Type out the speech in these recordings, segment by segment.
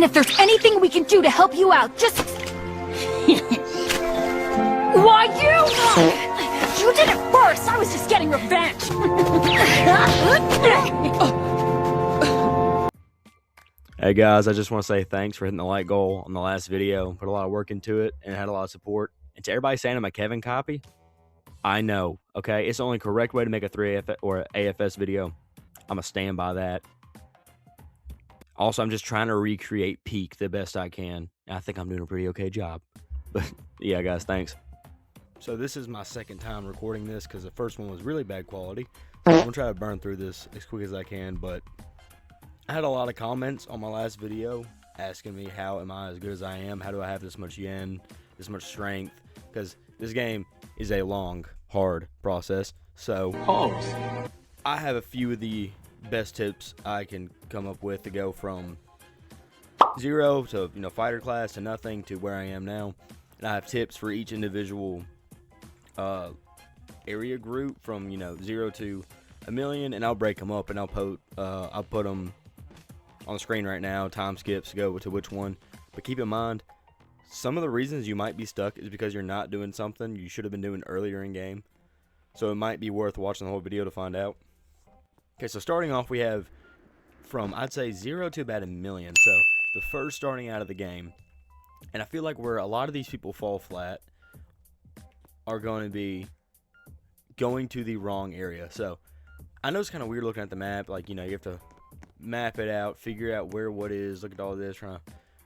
If there's anything we can do to help you out, just... Why, you did it first! I was just getting revenge! Hey guys, I just want to say thanks for hitting the like goal on the last video. Put a lot of work into it and it had a lot of support. And to everybody saying I'm a Kevin copy, I know, okay? It's the only correct way to make a 3AF or AFS video. I'm going to stand by that. Also, I'm just trying to recreate Peak the best I can. And I think I'm doing a pretty okay job. But yeah, guys, thanks. So this is my second time recording this because the first one was really bad quality. So I'm going to try to burn through this as quick as I can. But I had a lot of comments on my last video asking me how am I as good as I am? How do I have this much yen, this much strength? Because this game is a long, hard process. So I have a few of the best tips I can come up with to go from 0 to fighter class to nothing to where I am now. And I have tips for each individual area group from 0 to a million, and I'll break them up and I'll put them on the screen right now. Time skips go to which one. But keep in mind, some of the reasons you might be stuck is because you're not doing something you should have been doing earlier in game. So it might be worth watching the whole video to find out. Okay, so starting off, we have from, I'd say, 0 to about a million. So the first starting out of the game, and I feel like where a lot of these people fall flat are going to be going to the wrong area. So I know it's kind of weird looking at the map. Like, you have to map it out, figure out where what is, look at all this, trying to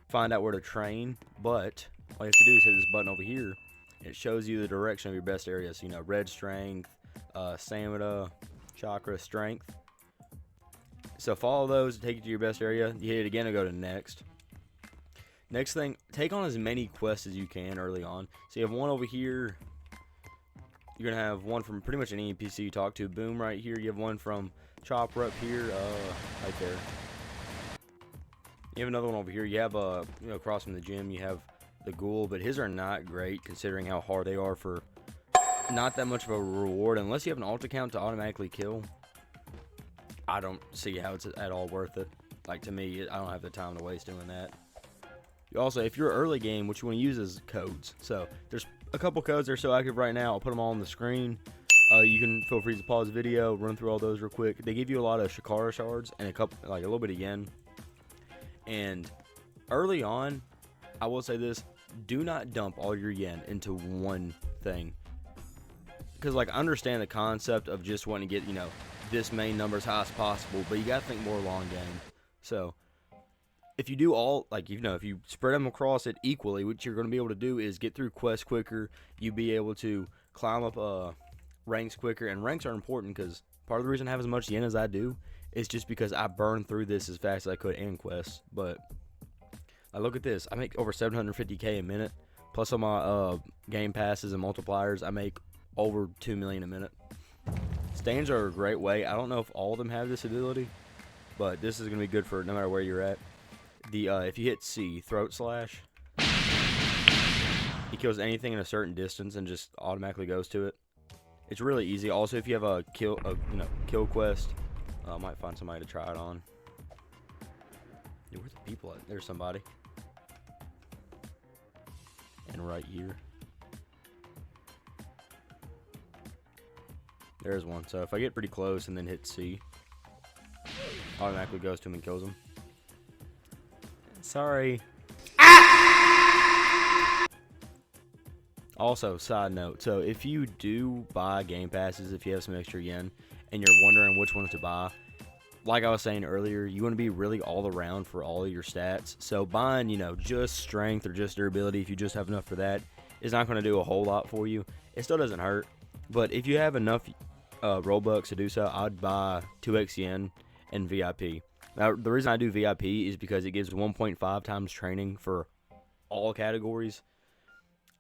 find out where to train. But all you have to do is hit this button over here. It shows you the direction of your best areas. So, red strength, stamina, chakra, strength. So follow those to take you to your best area. You hit it again and go to next. Next thing, take on as many quests as you can early on. So you have one over here. You're going to have one from pretty much any NPC you talk to. Boom, right here. You have one from Chopper up here, right there. You have another one over here. You have, across from the gym, you have the Ghoul. But his are not great considering how hard they are for not that much of a reward. Unless you have an alt account to automatically kill, I don't see how it's at all worth it. Like, to me, I don't have the time to waste doing that. You also, if you're early game, what you want to use is codes. So there's a couple codes that are so active right now. I'll put them all on the screen. You can feel free to pause the video, run through all those real quick. They give you a lot of Shakara shards and a little bit of yen. And early on, I will say this: do not dump all your yen into one thing. Because, I understand the concept of just wanting to get, this main number as high as possible, but you got to think more long game. So if you do all, if you spread them across it equally, what you're going to be able to do is get through quests quicker. You'll be able to climb up ranks quicker, and ranks are important because part of the reason I have as much yen as I do is just because I burned through this as fast as I could in quests. But look at this, I make over 750k a minute, plus on my game passes and multipliers, I make over 2 million a minute. Stands are a great way. I don't know if all of them have this ability, but this is going to be good for no matter where you're at. If you hit C, throat slash, he kills anything in a certain distance and just automatically goes to it. It's really easy. Also, if you have a kill quest, I might find somebody to try it on. Dude, where's the people at? There's somebody. And right here. There's one. So if I get pretty close and then hit C, automatically goes to him and kills him. Sorry. Also, side note, so if you do buy game passes, if you have some extra yen and you're wondering which ones to buy, like I was saying earlier, you want to be really all around for all of your stats. So buying, just strength or just durability, if you just have enough for that, is not going to do a whole lot for you. It still doesn't hurt. But if you have enough Robux to do so, I'd buy 2x yen and VIP. Now, the reason I do VIP is because it gives 1.5 times training for all categories.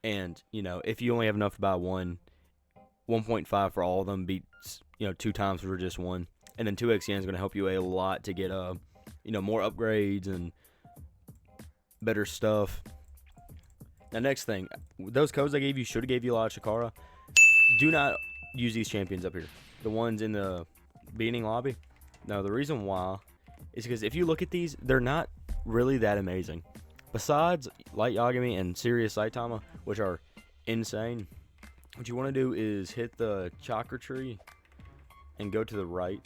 And, if you only have enough to buy 1.5 for all of them beats, 2 times for just one. And then 2x yen is going to help you a lot to get, more upgrades and better stuff. Now, next thing, those codes I gave you should have gave you a lot of Shakara. Do not use these champions up here. The ones in the beginning lobby. Now, the reason why is because if you look at these, they're not really that amazing. Besides Light Yagami and Serious Saitama, which are insane, what you want to do is hit the chakra tree and go to the right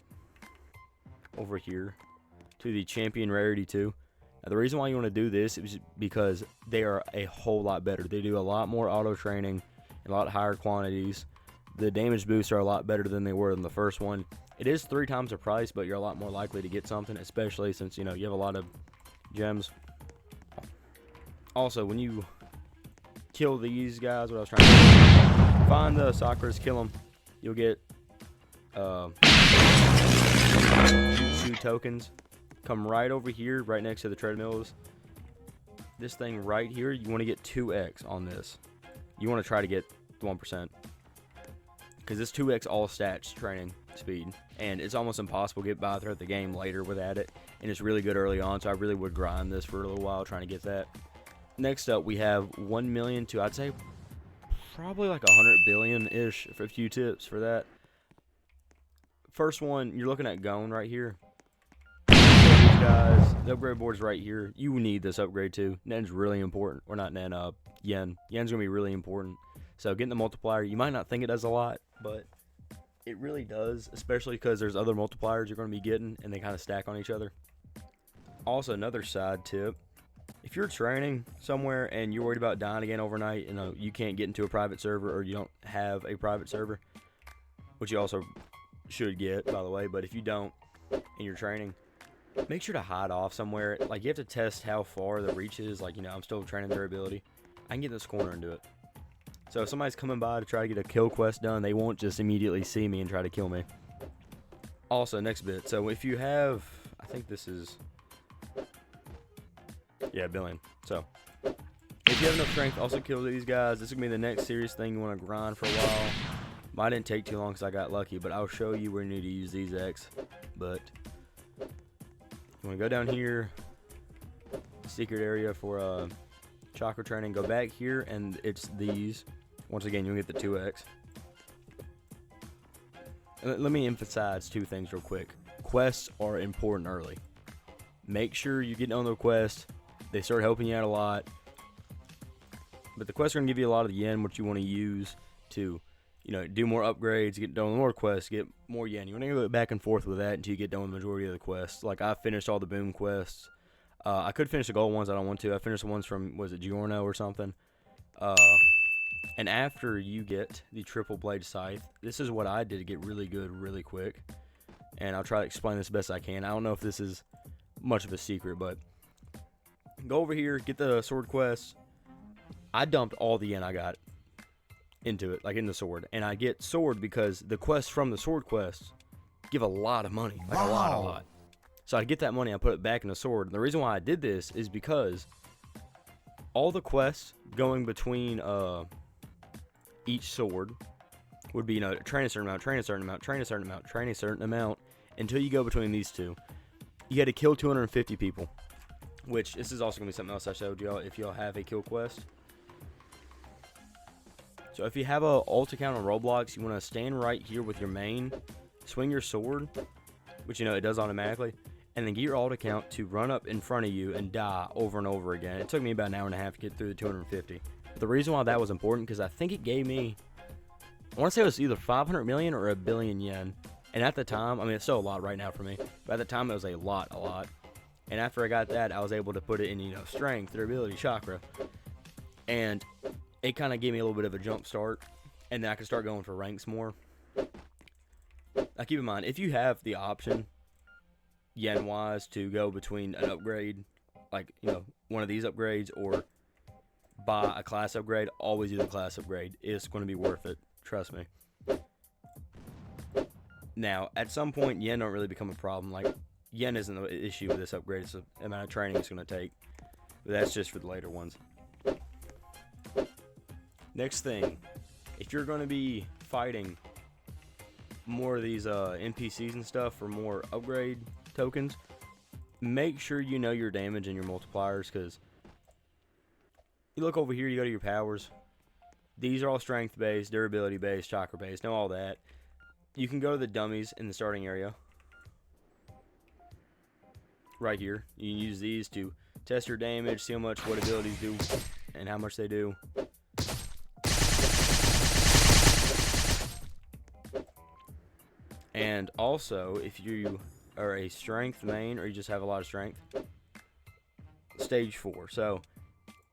over here to the Champion Rarity 2. Now, the reason why you want to do this is because they are a whole lot better. They do a lot more auto training, a lot higher quantities. The damage boosts are a lot better than they were in the first one. It is 3 times the price, but you're a lot more likely to get something, especially since, you know, you have a lot of gems. Also, when you kill these guys, what I was trying to do, find the Sakuras, kill them, you'll get Jutsu tokens. Come right over here, right next to the treadmills. This thing right here, you want to get 2x on this. You want to try to get 1%. Because this 2x all stats training speed. And it's almost impossible to get by throughout the game later without it. And it's really good early on, so I really would grind this for a little while trying to get that. Next up, we have 1 million to, I'd say, probably like 100 billion-ish for a few tips for that. First one, you're looking at Gon right here. These guys, the upgrade board's right here. You need this upgrade too. Nen's really important. Or not Nen, Yen. Yen's going to be really important. So getting the multiplier, you might not think it does a lot, but it really does, especially because there's other multipliers you're going to be getting, and they kind of stack on each other. Also, another side tip. If you're training somewhere and you're worried about dying again overnight, you know, you can't get into a private server or you don't have a private server, which you also should get, by the way, but if you don't and you're training, make sure to hide off somewhere. Like, you have to test how far the reach is. Like, you know, I'm still training durability. I can get in this corner and do it. So if somebody's coming by to try to get a kill quest done, they won't just immediately see me and try to kill me. Also, next bit. So if you have, I think this is, yeah, billion. So if you have enough strength, also kill these guys. This is going to be the next serious thing you want to grind for a while. Mine didn't take too long because I got lucky, but I'll show you where you need to use these X. But you want to go down here, secret area for chakra training. Go back here, and it's these. Once again, you'll get the 2x. Let me emphasize 2 things real quick. Quests are important early. Make sure you get on the quest. They start helping you out a lot. But the quests are going to give you a lot of the yen, which you want to use to, you know, do more upgrades, get done with more quests, get more yen. You want to go back and forth with that until you get done with the majority of the quests. Like, I finished all the boom quests. I could finish the gold ones. I don't want to. I finished the ones from, was it Giorno or something? And after you get the triple blade scythe, this is what I did to get really good really quick. And I'll try to explain this best I can. I don't know if this is much of a secret, but go over here, get the sword quest. I dumped all the yen I got into it, like in the sword. And I get sword because the quests from the sword quests give a lot of money. Like a lot. So I get that money, I put it back in the sword. And the reason why I did this is because all the quests going between each sword would be, you know, train a certain amount, train a certain amount, train a certain amount, train a certain amount, until you go between these two. You had to kill 250 people, which this is also going to be something else I showed y'all if y'all have a kill quest. So if you have a ult account on Roblox, you want to stand right here with your main, swing your sword, which, you know, it does automatically, and then get your ult account to run up in front of you and die over and over again. It took me about an hour and a half to get through the 250. The reason why that was important, because I think it gave me, I want to say it was either 500 million or a billion yen. And at the time, I mean, it's still a lot right now for me, but at the time it was a lot. And after I got that, I was able to put it in, you know, strength, durability, chakra. And it kind of gave me a little bit of a jump start. And then I could start going for ranks more. Now keep in mind, if you have the option, yen-wise, to go between an upgrade, like, you know, one of these upgrades, or buy a class upgrade, always do the class upgrade. It's going to be worth it. Trust me. Now, at some point, yen don't really become a problem. Like, yen isn't the issue with this upgrade. It's the amount of training it's going to take. But that's just for the later ones. Next thing, if you're going to be fighting more of these NPCs and stuff for more upgrade tokens, make sure you know your damage and your multipliers, because you look over here, you go to your powers. These are all strength based, durability based, chakra based, know all that. You can go to the dummies in the starting area. Right here. You can use these to Test your damage, see how much what abilities do and how much they do. And also, if you are a strength main or you just have a lot of strength, stage 4. So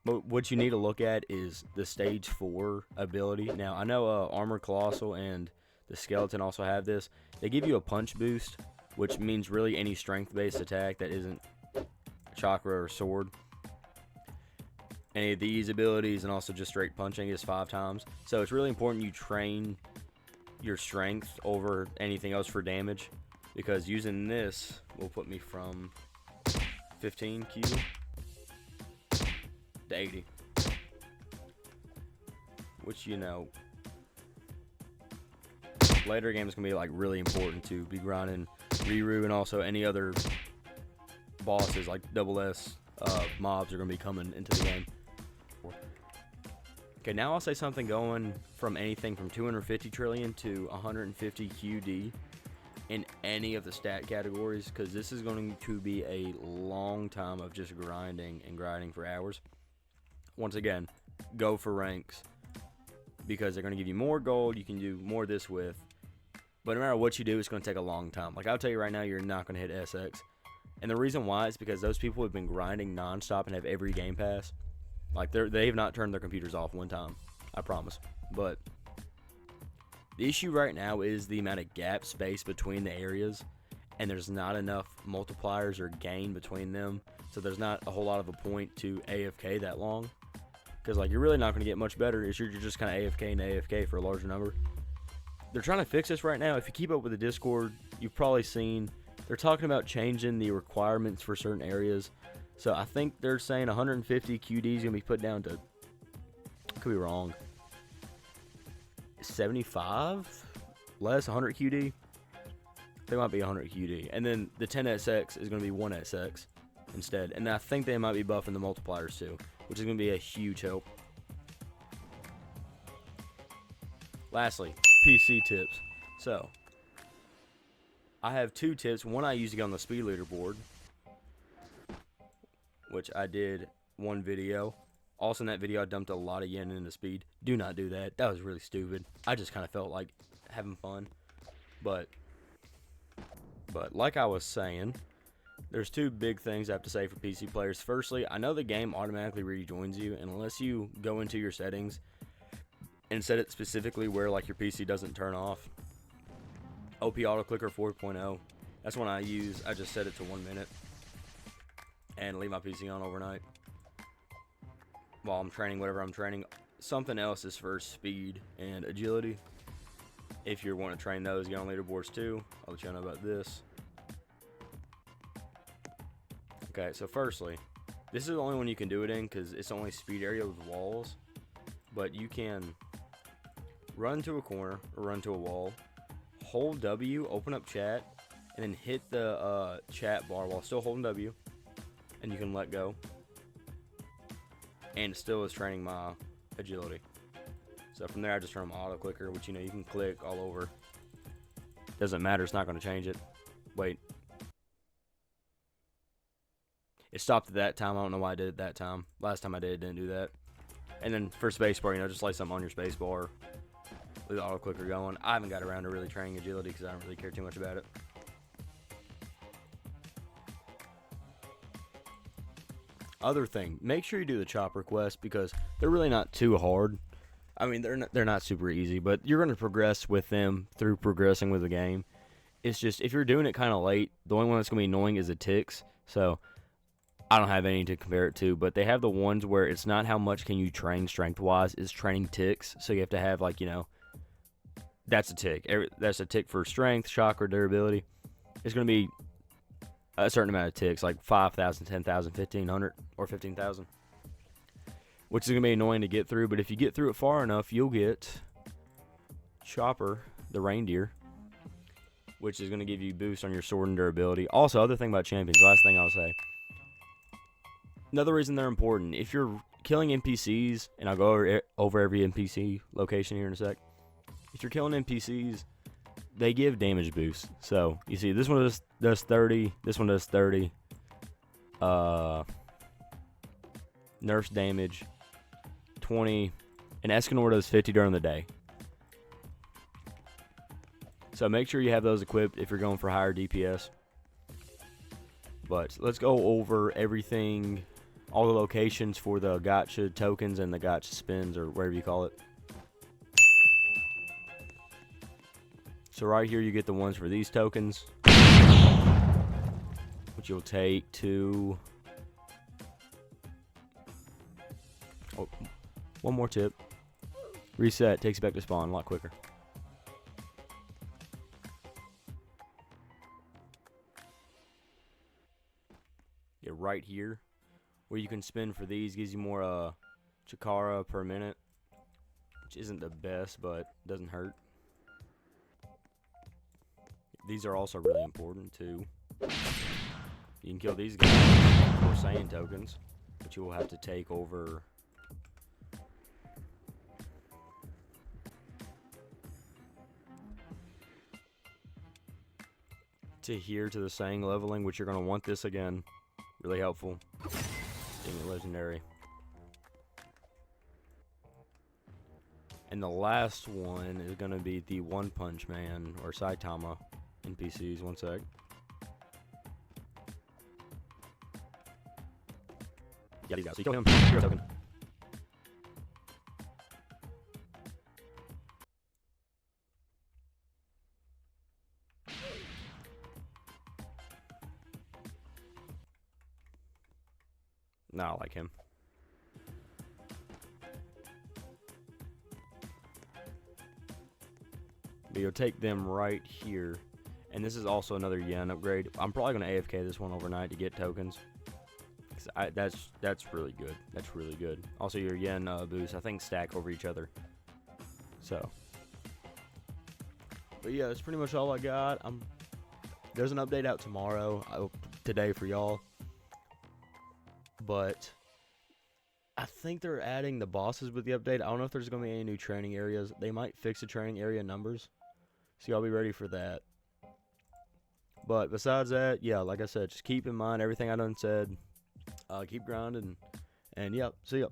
what you need to look at is the stage 4 ability. Now, I know Armored Colossal and the Skeleton also have this. They give you a punch boost, which means really any strength-based attack that isn't chakra or sword. Any of these abilities and also just straight punching is 5 times. So it's really important you train your strength over anything else for damage, because using this will put me from 15 Q to 80, which, you know, later games can be like really important to be grinding Riru, and also any other bosses like double S mobs are going to be coming into the game. Okay, now I'll say something going from anything from 250 trillion to 150 QD in any of the stat categories, because this is going to be a long time of just grinding and grinding for hours. Once again, go for ranks, because they're going to give you more gold, you can do more of this with, but no matter what you do, it's going to take a long time. Like, I'll tell you right now, you're not going to hit SX, and the reason why is because those people have been grinding non-stop and have every game pass. Like, they have not turned their computers off one time, I promise. But the issue right now is the amount of gap space between the areas, and there's not enough multipliers or gain between them, so there's not a whole lot of a point to AFK that long, because like, you're really not going to get much better if you're just kind of AFK and AFK for a larger number. They're trying to fix this right now. If you keep up with the Discord, you've probably seen they're talking about changing the requirements for certain areas. So I think they're saying 150 QD is going to be put down to, could be wrong, 75? Less, 100 QD? They might be 100 QD. And then the 10SX is going to be 1SX instead. And I think they might be buffing the multipliers too, which is going to be a huge help. Lastly, PC tips. So, I have 2 tips. One I use to get on the speed leaderboard, which I did one video. Also in that video, I dumped a lot of yen into speed. Do not do that. That was really stupid. I just kind of felt like having fun. But like I was saying, there's 2 big things I have to say for PC players. Firstly, I know the game automatically rejoins you, and unless you go into your settings and set it specifically where like your PC doesn't turn off. OP Auto Clicker 4.0. That's one I use. I just set it to 1 minute and leave my PC on overnight while I'm training whatever I'm training. Something else is for speed and agility. If you want to train those, get on leaderboards too. I'll let you know about this. Okay, so firstly, this is the only one you can do it in because it's only speed area with walls. But you can run to a corner or run to a wall, hold W, open up chat, and then hit the chat bar while still holding W, and you can let go. And it still is training my agility. So from there, I just run my auto clicker, which, you know, you can click all over. Doesn't matter, it's not going to change it. Wait. It stopped at that time. I don't know why I did it that time. Last time I did it, didn't do that. And then for spacebar, you know, just lay something on your spacebar with the auto clicker going. I haven't got around to really training agility because I don't really care too much about it. Other thing, make sure you do the chopper quest because they're really not too hard. I mean, they're not super easy, but you're going to progress with them through progressing with the game. It's just, if you're doing it kind of late, the only one that's going to be annoying is the ticks. So, I don't have any to compare it to, but they have the ones where it's not how much can you train strength-wise, it's training ticks. So, you have to have, like, you know, that's a tick. That's a tick for strength, chakra, durability. It's going to be a certain amount of ticks, like 5,000, 10,000, 1,500, or 15,000. Which is going to be annoying to get through, but if you get through it far enough, you'll get Chopper, the reindeer, which is going to give you boost on your sword and durability. Also, other thing about champions, last thing I'll say. Another reason they're important, if you're killing NPCs, and I'll go over every NPC location here in a sec. If you're killing NPCs, they give damage boosts. So, you see, this one does 30, this one does 30. nerfs damage, 20, and Escanor does 50 during the day. So make sure you have those equipped if you're going for higher DPS. But let's go over everything, all the locations for the gotcha tokens and the gotcha spins, or whatever you call it. So right here you get the ones for these tokens, which you'll take to... Oh, one more tip. Reset takes you back to spawn a lot quicker. Yeah, right here, where you can spin for these, gives you more Chikara per minute, which isn't the best, but doesn't hurt. These are also really important too. You can kill these guys for Saiyan tokens, but you will have to take over to here to the Saiyan leveling, which you're going to want this again. Really helpful. Being a legendary. And the last one is going to be the One Punch Man or Saitama NPCs. One sec. Yeah, these guys. So you kill him, hero token. Nah, I like him. But you'll take them right here. And this is also another yen upgrade. I'm probably going to AFK this one overnight to get tokens. That's really good. That's really good. Also, your yen boosts, I think, stack over each other. So. But yeah, that's pretty much all I got. There's an update out tomorrow, today for y'all. But I think they're adding the bosses with the update. I don't know if there's going to be any new training areas. They might fix the training area numbers. So y'all be ready for that. But besides that, yeah, like I said, just keep in mind everything I done said. Keep grinding. And yeah, see ya.